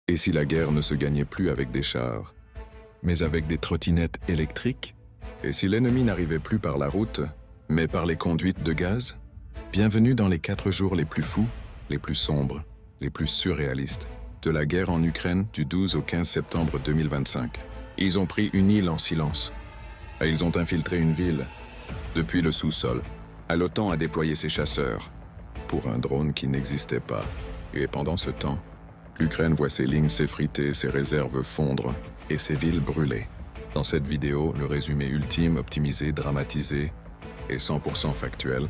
Et si la guerre ne se gagnait plus avec des chars, mais avec des trottinettes électriques? Et si l'ennemi n'arrivait plus par la route, mais par les conduites de gaz? Bienvenue dans les 4 jours les plus fous, les plus sombres, les plus surréalistes de la guerre en Ukraine du 12 au 15 septembre 2025. Ils ont pris une île en silence. Et ils ont infiltré une ville, depuis le sous-sol. L'OTAN a déployé ses chasseurs, pour un drone qui n'existait pas. Et pendant ce temps, l'Ukraine voit ses lignes s'effriter, ses réserves fondre et ses villes brûler. Dans cette vidéo, le résumé ultime, optimisé, dramatisé et 100% factuel,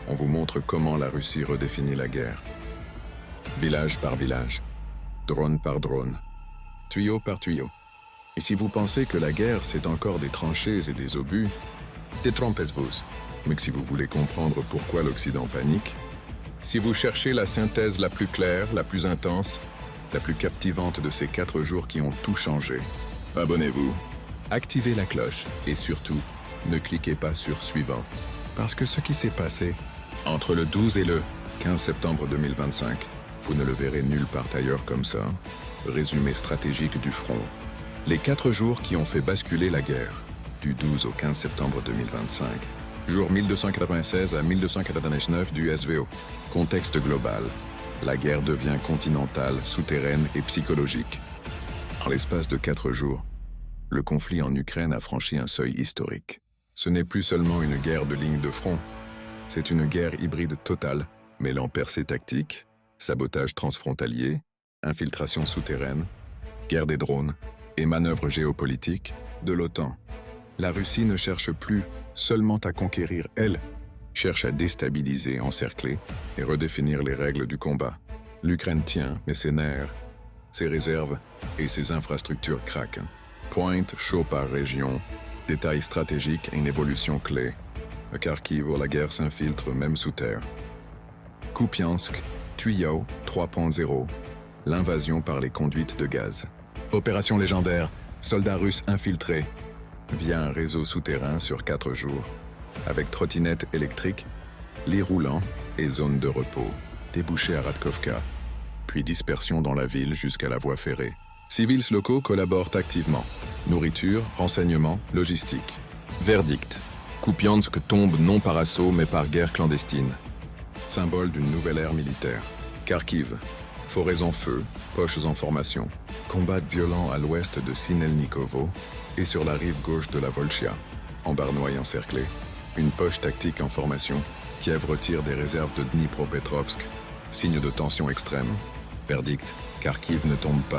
on vous montre comment la Russie redéfinit la guerre. Village par village, drone par drone, tuyau par tuyau. Et si vous pensez que la guerre, c'est encore des tranchées et des obus, détrompez-vous. Mais que si vous voulez comprendre pourquoi l'Occident panique, si vous cherchez la synthèse la plus claire, la plus intense, la plus captivante de ces 4 jours qui ont tout changé, abonnez-vous, activez la cloche et surtout, ne cliquez pas sur suivant. Parce que ce qui s'est passé entre le 12 et le 15 septembre 2025, vous ne le verrez nulle part ailleurs comme ça. Résumé stratégique du front. Les 4 jours qui ont fait basculer la guerre, du 12 au 15 septembre 2025, jour 1296 à 1299 du SVO. Contexte global. La guerre devient continentale, souterraine et psychologique. En l'espace de 4 jours, le conflit en Ukraine a franchi un seuil historique. Ce n'est plus seulement une guerre de ligne de front, c'est une guerre hybride totale, mêlant percées tactiques, sabotage transfrontalier, infiltration souterraine, guerre des drones et manœuvres géopolitiques de l'OTAN. La Russie ne cherche plus seulement à conquérir, elle cherche à déstabiliser, encercler et redéfinir les règles du combat. L'Ukraine tient, mais ses nerfs, ses réserves et ses infrastructures craquent. Pointe chaud par région, détails stratégiques et une évolution clé. À Kharkiv, où la guerre s'infiltre même sous terre. Kupiansk, tuyau 3.0, l'invasion par les conduites de gaz. Opération légendaire, soldats russes infiltrés via un réseau souterrain sur 4 jours, avec trottinettes électriques, lits roulants et zones de repos. Débouchés à Radkovka, puis dispersion dans la ville jusqu'à la voie ferrée. Civils locaux collaborent activement. Nourriture, renseignements, logistique. Verdict. Kupiansk tombe non par assaut mais par guerre clandestine. Symbole d'une nouvelle ère militaire. Kharkiv. Forêts en feu, poches en formation. Combat violent à l'ouest de Sinelnikovo et sur la rive gauche de la Volchia. Ambarnoy encerclé. Une poche tactique en formation. Kiev retire des réserves de Dnipropetrovsk. Signe de tension extrême. Verdict. Kharkiv ne tombe pas.